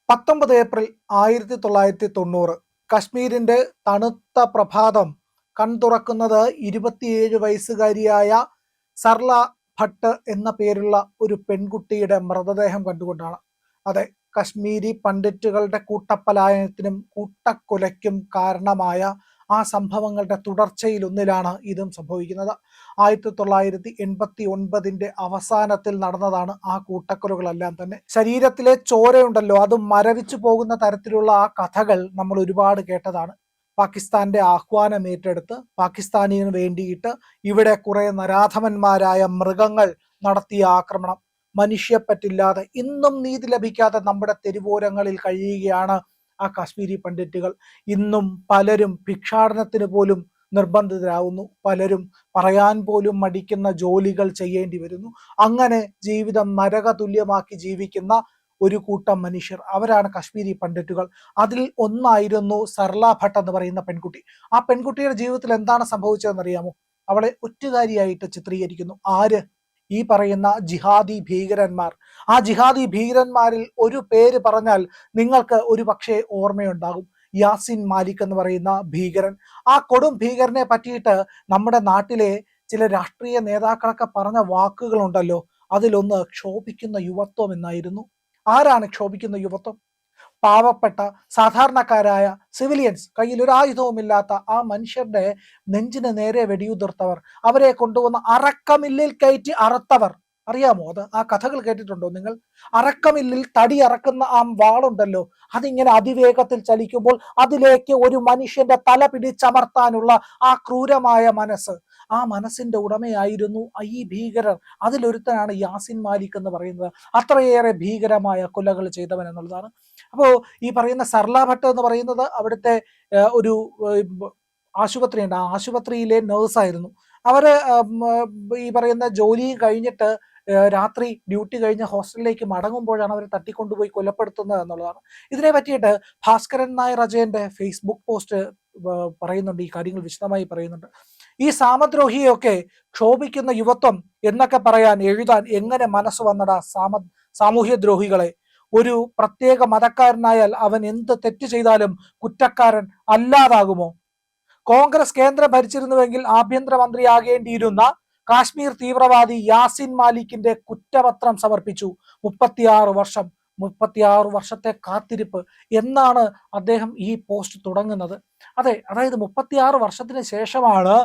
19 April 1990 കശ്മീരിന്റെ തണുത്ത പ്രഭാതം കൺതുറക്കുന്നത് 27 വയസ്സുകാരിയായ സർല ഭട്ട് എന്ന പേരുള്ള ഒരു പെൺകുട്ടിയുടെ മൃതദേഹം കണ്ടുകൊണ്ടാണ്. അതെ, കശ്മീരി പണ്ഡിറ്റുകളുടെ കൂട്ടപ്പലായനത്തിനും കൂട്ടക്കൊലയ്ക്കും കാരണമായ ആ സംഭവങ്ങളുടെ തുടർച്ചയിലൊന്നിലാണ് ഇതും സംഭവിക്കുന്നത്. 1989 അവസാനത്തിൽ നടന്നതാണ് ആ കൂട്ടക്കൊലകളെല്ലാം തന്നെ. ശരീരത്തിലെ ചോരയുണ്ടല്ലോ, അത് മരവിച്ചു പോകുന്ന തരത്തിലുള്ള ആ കഥകൾ നമ്മൾ ഒരുപാട് കേട്ടതാണ്. പാകിസ്ഥാന്റെ ആഹ്വാനം ഏറ്റെടുത്ത് പാകിസ്ഥാനിന് വേണ്ടിയിട്ട് ഇവിടെ കുറെ നരാധമന്മാരായ മൃഗങ്ങൾ നടത്തിയ ആക്രമണം, മനുഷ്യപ്പറ്റില്ലാതെ ഇന്നും നീതി ലഭിക്കാതെ നമ്മുടെ തെരുവോരങ്ങളിൽ കഴിയുകയാണ് ആ കാശ്മീരി പണ്ഡിറ്റുകൾ. ഇന്നും പലരും ഭിക്ഷാടനത്തിന് പോലും നിർബന്ധിതരാകുന്നു, പലരും പറയാൻ പോലും മടിക്കുന്ന ജോലികൾ ചെയ്യേണ്ടി വരുന്നു. അങ്ങനെ ജീവിതം നരക തുല്യമാക്കി ജീവിക്കുന്ന ഒരു കൂട്ടം മനുഷ്യർ, അവരാണ് കശ്മീരി പണ്ഡിറ്റുകൾ. അതിൽ ഒന്നായിരുന്നു സർല ഭട്ട് എന്ന് പറയുന്ന പെൺകുട്ടി. ആ പെൺകുട്ടിയുടെ ജീവിതത്തിൽ എന്താണ് സംഭവിച്ചതെന്ന് അറിയാമോ? അവളെ ഒറ്റുകാരിയായിട്ട് ചിത്രീകരിക്കുന്നു. ആര്? ഈ പറയുന്ന ജിഹാദി ഭീകരന്മാർ. ആ ജിഹാദി ഭീകരന്മാരിൽ ഒരു പേര് പറഞ്ഞാൽ നിങ്ങൾക്ക് ഒരു പക്ഷേ ഓർമ്മയുണ്ടാകും, യാസിൻ മാലിക് എന്ന് പറയുന്ന ഭീകരൻ. ആ കൊടും ഭീകരനെ പറ്റിയിട്ട് നമ്മുടെ നാട്ടിലെ ചില രാഷ്ട്രീയ നേതാക്കളൊക്കെ പറഞ്ഞ വാക്കുകളുണ്ടല്ലോ, അതിലൊന്ന് ക്ഷോഭിക്കുന്ന യുവത്വം എന്നായിരുന്നു. ആരാണ് ക്ഷോഭിക്കുന്ന യുവത്വം? പാവപ്പെട്ട സാധാരണക്കാരായ സിവിലിയൻസ്, കയ്യിൽ ഒരു ആയുധവുമില്ലാത്ത ആ മനുഷ്യരുടെ നെഞ്ചിന് നേരെ വെടിയുതിർത്തവർ, അവരെ കൊണ്ടുവന്ന് അറക്കമില്ലിൽ കയറ്റി അറുത്തവർ. അറിയാമോ അത്? ആ കഥകൾ കേട്ടിട്ടുണ്ടോ നിങ്ങൾ? അറക്കമില്ലിൽ തടി അറക്കുന്ന ആ വാളുണ്ടല്ലോ, അതിങ്ങനെ അതിവേഗത്തിൽ ചലിക്കുമ്പോൾ അതിലേക്ക് ഒരു മനുഷ്യന്റെ തല പിടിച്ചമർത്താനുള്ള ആ ക്രൂരമായ മനസ്സ്, ആ മനസ്സിന്റെ ഉടമയായിരുന്നു ഈ ഭീകരർ. അതിലൊരുത്തനാണ് യാസിൻ മാലിക് എന്ന് പറയുന്നത്. അത്രയേറെ ഭീകരമായ കൊലകൾ ചെയ്തവൻ എന്നുള്ളതാണ്. അപ്പോൾ ഈ പറയുന്ന സർല ഭട്ട് എന്ന് പറയുന്നത് അവിടുത്തെ ഒരു ആശുപത്രിയുണ്ട്, ആ ആശുപത്രിയിലെ നേഴ്സായിരുന്നു. അവര് ഈ പറയുന്ന ജോലി കഴിഞ്ഞിട്ട് രാത്രി ഡ്യൂട്ടി കഴിഞ്ഞ് ഹോസ്റ്റലിലേക്ക് മടങ്ങുമ്പോഴാണ് അവർ തട്ടിക്കൊണ്ടുപോയി കൊലപ്പെടുത്തുന്നത് എന്നുള്ളതാണ്. ഇതിനെ പറ്റിയിട്ട് ഭാസ്കരൻ നായർ അജയന്റെ ഫേസ്ബുക്ക് പോസ്റ്റ് പറയുന്നുണ്ട്, ഈ കാര്യങ്ങൾ വിശദമായി പറയുന്നുണ്ട്. ഈ സാമദ്രോഹിയൊക്കെ ക്ഷോഭിക്കുന്ന യുവത്വം എന്നൊക്കെ പറയാൻ എഴുതാൻ എങ്ങനെ മനസ്സ് വന്നടാ സാമൂഹ്യ ദ്രോഹികളെ? ഒരു പ്രത്യേക മതക്കാരനായാൽ അവൻ എന്ത് തെറ്റ് ചെയ്താലും കുറ്റക്കാരൻ അല്ലാതാകുമോ? കോൺഗ്രസ് കേന്ദ്രം ഭരിച്ചിരുന്നുവെങ്കിൽ ആഭ്യന്തരമന്ത്രിയാകേണ്ടിയിരുന്ന കാശ്മീർ തീവ്രവാദി യാസിൻ മാലിക്കിന്റെ കുറ്റപത്രം സമർപ്പിച്ചു. 36 വർഷത്തെ കാത്തിരിപ്പ് എന്നാണ് അദ്ദേഹം ഈ പോസ്റ്റ് തുടങ്ങുന്നത്. അതെ, അതായത് 36 വർഷത്തിന് ശേഷമാണ്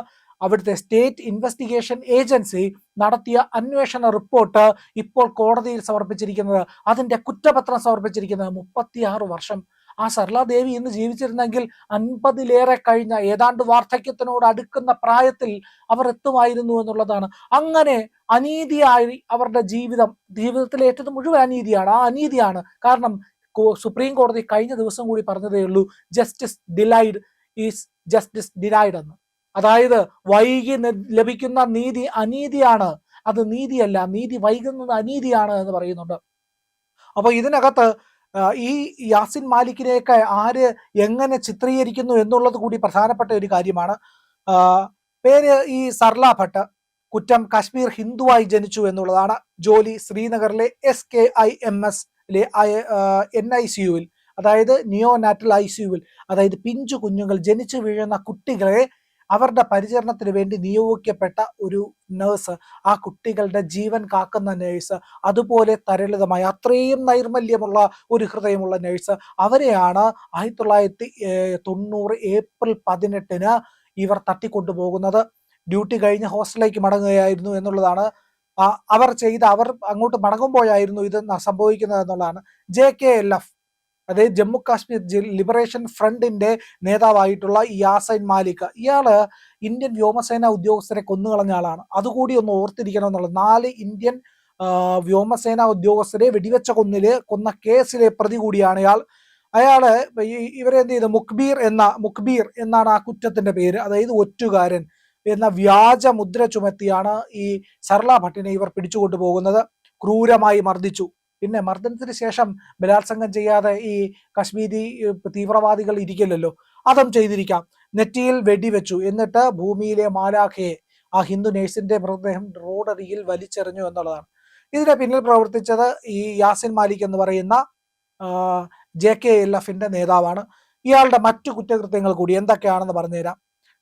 അവിടുത്തെ സ്റ്റേറ്റ് ഇൻവെസ്റ്റിഗേഷൻ ഏജൻസി നടത്തിയ അന്വേഷണ റിപ്പോർട്ട് ഇപ്പോൾ കോടതിയിൽ സമർപ്പിച്ചിരിക്കുന്നത്, അതിന്റെ കുറ്റപത്രം സമർപ്പിച്ചിരിക്കുന്നത്. 36 വർഷം. ആ സർലാദേവി ഇന്ന് ജീവിച്ചിരുന്നെങ്കിൽ 50-ലേറെ കഴിഞ്ഞ, ഏതാണ്ട് വാർദ്ധക്യത്തിനോട് അടുക്കുന്ന പ്രായത്തിൽ അവർ എത്തുമായിരുന്നു എന്നുള്ളതാണ്. അങ്ങനെ അനീതിയായി അവരുടെ ജീവിതത്തിലെ ഏറ്റവും മുഴുവൻ അനീതിയാണ്. ആ അനീതിയാണ് കാരണം സുപ്രീം കോടതി കഴിഞ്ഞ ദിവസം കൂടി പറഞ്ഞതേ ഉള്ളൂ, justice delayed is justice delayed എന്ന്. അതായത് വൈകി ലഭിക്കുന്ന നീതി അനീതിയാണ്, അത് നീതിയല്ല, നീതി വൈകുന്നത് അനീതിയാണ് എന്ന് പറയുന്നുണ്ട്. അപ്പൊ ഇതിനകത്ത് ഈ യാസിൻ മാലിക്കിനെയൊക്കെ ആര് എങ്ങനെ ചിത്രീകരിക്കുന്നു എന്നുള്ളത് കൂടി പ്രധാനപ്പെട്ട ഒരു കാര്യമാണ്. പേര് ഈ സർല ഭട്ട്, കുറ്റം കാശ്മീർ ഹിന്ദുവായി ജനിച്ചു എന്നുള്ളതാണ്. ജോലി ശ്രീനഗറിലെ SKIMS NICUവിൽ, അതായത് നിയോനാറ്റൽ ICUവിൽ, അതായത് പിഞ്ചു കുഞ്ഞുങ്ങൾ, ജനിച്ചു വീഴുന്ന കുട്ടികളെ അവരുടെ പരിചരണത്തിന് വേണ്ടി നിയോഗിക്കപ്പെട്ട ഒരു നേഴ്സ്, ആ കുട്ടികളുടെ ജീവൻ കാക്കുന്ന നേഴ്സ്, അതുപോലെ തരളിതമായ അത്രയും നൈർമല്യമുള്ള ഒരു ഹൃദയമുള്ള നേഴ്സ്, അവരെയാണ് 1990 ഏപ്രിൽ 18 ഇവർ തട്ടിക്കൊണ്ടുപോകുന്നത്. ഡ്യൂട്ടി കഴിഞ്ഞ് ഹോസ്റ്റലിലേക്ക് മടങ്ങുകയായിരുന്നു എന്നുള്ളതാണ് അവർ അങ്ങോട്ട് മടങ്ങുമ്പോഴായിരുന്നു ഇത് സംഭവിക്കുന്നത് എന്നുള്ളതാണ്. JKLF, അതായത് ജമ്മു കാശ്മീർ ലിബറേഷൻ ഫ്രണ്ടിന്റെ നേതാവായിട്ടുള്ള യാസിൻ മാലിക്, ഇയാള് ഇന്ത്യൻ വ്യോമസേന ഉദ്യോഗസ്ഥരെ കൊന്നുകളഞ്ഞ ആളാണ്. അതുകൂടി ഒന്ന് ഓർത്തിരിക്കണം എന്നുള്ളത്. 4 ഇന്ത്യൻ വ്യോമസേന ഉദ്യോഗസ്ഥരെ വെടിവെച്ച കൊന്ന കേസിലെ പ്രതി കൂടിയാണ് ഇയാൾ. അയാള് ഇവരെന്ത് ചെയ്തു? മുഖ്ബീർ എന്നാണ് ആ കുറ്റത്തിന്റെ പേര്, അതായത് ഒറ്റുകാരൻ എന്ന വ്യാജ മുദ്ര ചുമത്തിയാണ് ഈ സർല ഭട്ടിനെ ഇവർ പിടിച്ചുകൊണ്ടു പോകുന്നത്. ക്രൂരമായി മർദ്ദിച്ചു. പിന്നെ മർദ്ദനത്തിന് ശേഷം ബലാത്സംഗം ചെയ്യാതെ ഈ കശ്മീരി തീവ്രവാദികൾ ഇരിക്കില്ലല്ലോ, അതും ചെയ്തിരിക്കാം. നെറ്റിയിൽ വെടിവെച്ചു, എന്നിട്ട് ഭൂമിയിലെ മാലാഖയെ, ആ ഹിന്ദു നേഴ്സിന്റെ മൃതദേഹം റോഡരികിൽ വലിച്ചെറിഞ്ഞു എന്നുള്ളതാണ്. ഇതിന് പിന്നിൽ പ്രവർത്തിച്ചത് ഈ യാസിൻ മാലിക് എന്ന് പറയുന്ന JKLF-ന്റെ നേതാവാണ്. ഇയാളുടെ മറ്റു കുറ്റകൃത്യങ്ങൾ കൂടി എന്തൊക്കെയാണെന്ന് പറഞ്ഞുതരാം.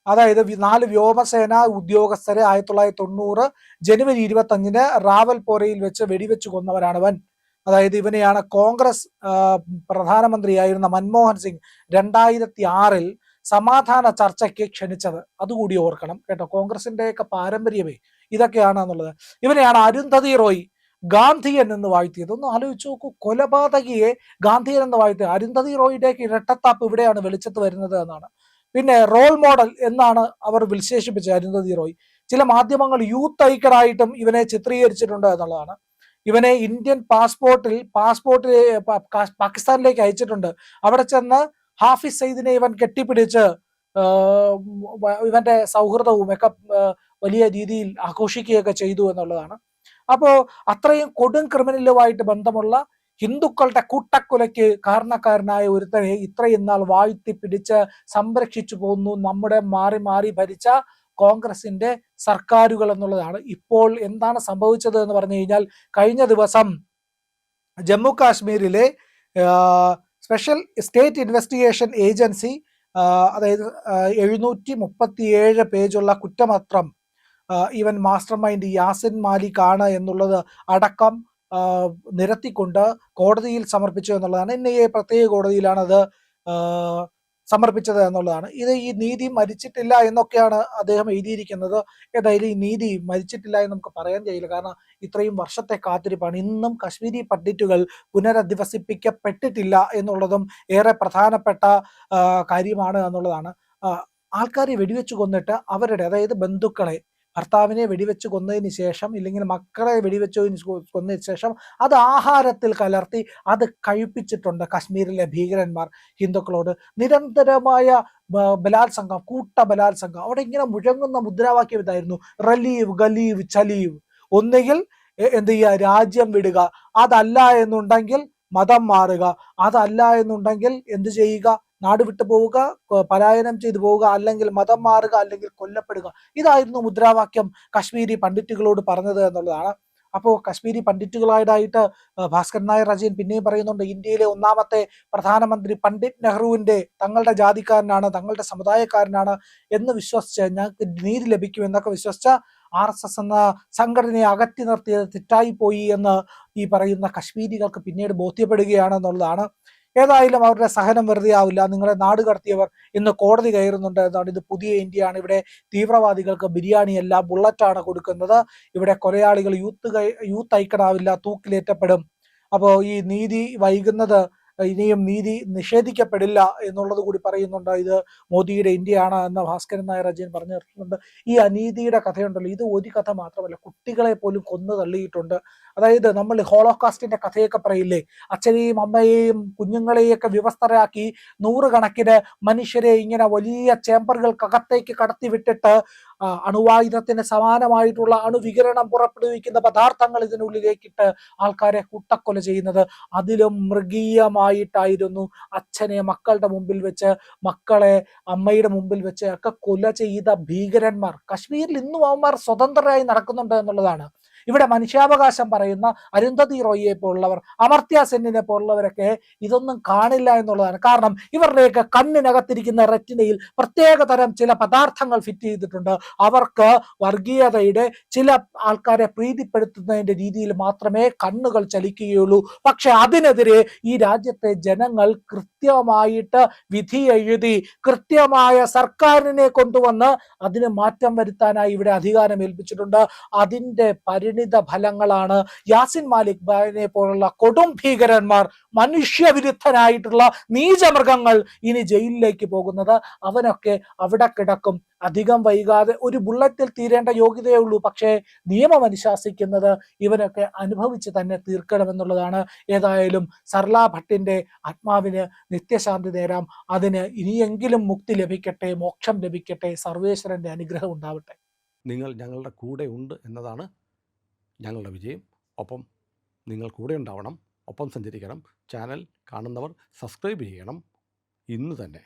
അതായത് 4 വ്യോമസേന ഉദ്യോഗസ്ഥരെ 1990 ജനുവരി 25 റാവൽപോരയിൽ വെച്ച് വെടിവെച്ച് കൊന്നവനാണിവൻ. അതായത് ഇവനെയാണ് കോൺഗ്രസ് പ്രധാനമന്ത്രിയായിരുന്ന മൻമോഹൻ സിംഗ് 2006 സമാധാന ചർച്ചയ്ക്ക് ക്ഷണിച്ചത്. അതുകൂടി ഓർക്കണം കേട്ടോ. കോൺഗ്രസിന്റെയൊക്കെ പാരമ്പര്യമേ ഇതൊക്കെയാണ് എന്നുള്ളത്. ഇവനെയാണ് അരുന്ധതി റോയ് ഗാന്ധിയൻ എന്ന് വാഴ്ത്തിയത്. ഒന്ന് ആലോചിച്ച് നോക്കൂ, കൊലപാതകിയെ ഗാന്ധിയൻ എന്ന് വാഴ്ത്തിയത്. അരുന്ധതി റോയിയുടെയൊക്കെ ഇരട്ടത്താപ്പ് ഇവിടെയാണ് വെളിച്ചത്ത് വരുന്നത് എന്നാണ്. പിന്നെ റോൾ മോഡൽ എന്നാണ് അവർ വിശേഷിപ്പിച്ചത് അരുന്ധതി റോയ്. ചില മാധ്യമങ്ങൾ യൂത്ത് ഐക്കണായിട്ടും ഇവനെ ചിത്രീകരിച്ചിട്ടുണ്ട് എന്നുള്ളതാണ്. ഇവനെ ഇന്ത്യൻ പാസ്പോർട്ട് പാകിസ്ഥാനിലേക്ക് അയച്ചിട്ടുണ്ട്. അവിടെ ചെന്ന് ഹാഫിസ് സയ്യിദിനെ ഇവൻ കെട്ടിപ്പിടിച്ച് ഇവന്റെ സൗഹൃദവും ഒക്കെ വലിയ രീതിയിൽ ആഘോഷിക്കുകയൊക്കെ ചെയ്തു എന്നുള്ളതാണ്. അപ്പോ അത്രയും കൊടും ക്രിമിനലുമായിട്ട് ബന്ധമുള്ള ഹിന്ദുക്കളുടെ കൂട്ടക്കൊലയ്ക്ക് കാരണക്കാരനായ ഒരുത്തനെ ഇത്രയും നാൾ വാഴ്ത്തി പിടിച്ച് സംരക്ഷിച്ചു പോകുന്നു നമ്മുടെ മാറി മാറി ഭരിച്ച കോൺഗ്രസിന്റെ സർക്കാരുകൾ എന്നുള്ളതാണ്. ഇപ്പോൾ എന്താണ് സംഭവിച്ചത് എന്ന് പറഞ്ഞു കഴിഞ്ഞാൽ, കഴിഞ്ഞ ദിവസം ജമ്മു കാശ്മീരിലെ സ്പെഷ്യൽ സ്റ്റേറ്റ് ഇൻവെസ്റ്റിഗേഷൻ ഏജൻസി അതായത് 737 പേജുള്ള കുറ്റപത്രം ഇവൻ മാസ്റ്റർ മൈൻഡ് യാസിൻ മാലിക് ആണ് എന്നുള്ളത് അടക്കം നിരത്തിക്കൊണ്ട് കോടതിയിൽ സമർപ്പിച്ചു എന്നുള്ളതാണ്. NIA പ്രത്യേക കോടതിയിലാണ് അത് സമർപ്പിച്ചത് എന്നുള്ളതാണ്. ഈ നീതി മരിച്ചിട്ടില്ല എന്നൊക്കെയാണ് അദ്ദേഹം എഴുതിയിരിക്കുന്നത്. ഏതായാലും ഈ നീതി മരിച്ചിട്ടില്ല എന്ന് നമുക്ക് പറയാൻ കഴിയില്ല. കാരണം ഇത്രയും വർഷത്തെ കാത്തിരിപ്പാണ്. ഇന്നും കശ്മീരി പണ്ഡിറ്റുകൾ പുനരധിവസിപ്പിക്കപ്പെട്ടിട്ടില്ല എന്നുള്ളതും ഏറെ പ്രധാനപ്പെട്ട കാര്യമാണ് എന്നുള്ളതാണ്. ആൾക്കാരെ വെടിവെച്ച് കൊന്നിട്ട് അവരുടെ, അതായത് ബന്ധുക്കളെ, ഭർത്താവിനെ വെടിവെച്ച് കൊന്നതിന് ശേഷം ഇല്ലെങ്കിൽ മക്കളെ വെടിവെച്ചതിന് കൊന്നതിന് ശേഷം അത് ആഹാരത്തിൽ കലർത്തി അത് കഴിപ്പിച്ചിട്ടുണ്ട് കശ്മീരിലെ ഭീകരന്മാർ ഹിന്ദുക്കളോട്. നിരന്തരമായ ബലാത്സംഗം, കൂട്ട ബലാത്സംഗം. അവിടെ ഇങ്ങനെ മുഴങ്ങുന്ന മുദ്രാവാക്യം ഇതായിരുന്നു: റലീവ് ഗലീവ് ചലീവ്. ഒന്നുകിൽ എന്ത് ചെയ്യുക, രാജ്യം വിടുക, അതല്ല എന്നുണ്ടെങ്കിൽ മതം മാറുക, അതല്ല എന്നുണ്ടെങ്കിൽ എന്ത് ചെയ്യുക, നാട് വിട്ടു പോവുക, പലായനം ചെയ്തു പോവുക, അല്ലെങ്കിൽ മതം മാറുക, അല്ലെങ്കിൽ കൊല്ലപ്പെടുക. ഇതായിരുന്നു മുദ്രാവാക്യം കശ്മീരി പണ്ഡിറ്റുകളോട് പറഞ്ഞത് എന്നുള്ളതാണ്. അപ്പോൾ കശ്മീരി പണ്ഡിറ്റുകളായിട്ട് ഭാസ്കരൻ നായർ അജയൻ പിന്നെയും പറയുന്നുണ്ട്, ഇന്ത്യയിലെ ഒന്നാമത്തെ പ്രധാനമന്ത്രി പണ്ഡിറ്റ് നെഹ്റുവിന്റെ തങ്ങളുടെ ജാതിക്കാരനാണ്, തങ്ങളുടെ സമുദായക്കാരനാണ് എന്ന് വിശ്വസിച്ച്, ഞങ്ങൾക്ക് നീതി ലഭിക്കും എന്നൊക്കെ വിശ്വസിച്ച RSS എന്ന സംഘടനയെ അകറ്റി നിർത്തിയത് തെറ്റായി പോയി എന്ന് ഈ പറയുന്ന കശ്മീരികൾക്ക് പിന്നീട് ബോധ്യപ്പെടുകയാണ് എന്നുള്ളതാണ്. ഏതായാലും അവരുടെ സഹനം വെറുതെ ആവില്ല. നിങ്ങളെ നാട് കടത്തിയവർ ഇന്ന് കോടതി കയറുന്നുണ്ട് എന്നാണ്. ഇത് പുതിയ ഇന്ത്യയാണ്. ഇവിടെ തീവ്രവാദികൾക്ക് ബിരിയാണിയല്ല ബുള്ളറ്റാണ് കൊടുക്കുന്നത്. ഇവിടെ കൊലയാളികൾ യൂത്ത് ഐക്കണാവില്ല, തൂക്കിലേറ്റപ്പെടും. അപ്പോൾ ഈ നീതി വൈകുന്നത് ഇനിയും നീതി നിഷേധിക്കപ്പെടില്ല എന്നുള്ളത് കൂടി പറയുന്നുണ്ട്. ഇത് മോദിയുടെ ഇന്ത്യയാണ് എന്ന ഭാസ്കരൻ നായർ അജയൻ പറഞ്ഞു നിർത്തുന്നുണ്ട്. ഈ അനീതിയുടെ കഥയുണ്ടല്ലോ, ഇത് ഒരു കഥ മാത്രമല്ല, കുട്ടികളെ പോലും കൊന്നു തള്ളിയിട്ടുണ്ട്. അതായത് നമ്മൾ ഹോളോകാസ്റ്റിന്റെ കഥയൊക്കെ പറയില്ലേ, അച്ഛനെയും അമ്മയെയും കുഞ്ഞുങ്ങളെയൊക്കെ വിവസ്ത്രരാക്കി 100 കണക്കിന് മനുഷ്യരെ ഇങ്ങനെ വലിയ ചേമ്പറുകൾക്കകത്തേക്ക് കടത്തിവിട്ടിട്ട് അണുവായുധത്തിന് സമാനമായിട്ടുള്ള അണുവികിരണം പുറപ്പെടുവിക്കുന്ന പദാർത്ഥങ്ങൾ ഇതിനുള്ളിലേക്കിട്ട് ആൾക്കാരെ കൂട്ടക്കൊല ചെയ്യുന്നത്. അതിലും മൃഗീയമായിട്ടായിരുന്നു അച്ഛനെ മക്കളുടെ മുമ്പിൽ വെച്ച്, മക്കളെ അമ്മയുടെ മുമ്പിൽ വെച്ച് ഒക്കെ കൊല ചെയ്ത ഭീകരന്മാർ. കശ്മീരിൽ ഇന്നും അവന്മാർ സ്വതന്ത്രരായി നടക്കുന്നുണ്ട് എന്നുള്ളതാണ്. ഇവിടെ മനുഷ്യാവകാശം പറയുന്ന അരുന്ധതി റോയിയെ പോലുള്ളവർ, അമർത്യ സെന്നിനെ പോലുള്ളവരൊക്കെ ഇതൊന്നും കാണില്ല എന്നുള്ളതാണ്. കാരണം ഇവരുടെയൊക്കെ കണ്ണിനകത്തിരിക്കുന്ന റെറ്റിനയിൽ പ്രത്യേക തരം ചില പദാർത്ഥങ്ങൾ ഫിറ്റ് ചെയ്തിട്ടുണ്ട്. അവർക്ക് വർഗീയതയുടെ, ചില ആൾക്കാരെ പ്രീതിപ്പെടുത്തുന്നതിന്റെ രീതിയിൽ മാത്രമേ കണ്ണുകൾ ചലിക്കുകയുള്ളൂ. പക്ഷെ അതിനെതിരെ ഈ രാജ്യത്തെ ജനങ്ങൾ കൃത്യമായിട്ട് വിധി എഴുതി കൃത്യമായ സർക്കാരിനെ കൊണ്ടുവന്ന് അതിന് മാറ്റം വരുത്താനായി ഇവിടെ അധികാരം ഏൽപ്പിച്ചിട്ടുണ്ട്. അതിന്റെ പരിണിത ഫലങ്ങളാണ് യാസിൻ മാലിക് ഭായിനെ പോലുള്ള കൊടും ഭീകരന്മാർ, മനുഷ്യവിരുദ്ധനായിട്ടുള്ള നീചമൃഗങ്ങൾ ഇനി ജയിലിലേക്ക് പോകുന്നത്. അവനൊക്കെ അവിടെ കിടക്കും. അധികം വൈകാതെ ഒരു ബുള്ളറ്റിൽ തീരേണ്ട യോഗ്യതയേ ഉള്ളൂ. പക്ഷേ നിയമം അനുശാസിക്കുന്നത് ഇവനൊക്കെ അനുഭവിച്ച് തന്നെ തീർക്കണമെന്നുള്ളതാണ്. ഏതായാലും സർല ഭട്ടിന്റെ ആത്മാവിന് നിത്യശാന്തി നേരാം. അതിന് ഇനിയെങ്കിലും മുക്തി ലഭിക്കട്ടെ, മോക്ഷം ലഭിക്കട്ടെ, സർവേശ്വരന്റെ അനുഗ്രഹം ഉണ്ടാവട്ടെ. നിങ്ങൾ ഞങ്ങളുടെ കൂടെ ഉണ്ട് എന്നതാണ് ഞങ്ങളുടെ വിജയം. ഒപ്പം നിങ്ങൾ കൂടെ ഉണ്ടാവണം, ഒപ്പം സഞ്ചരിക്കണം. ചാനൽ കാണുന്നവർ സബ്സ്ക്രൈബ് ചെയ്യണം ഇന്ന് തന്നെ.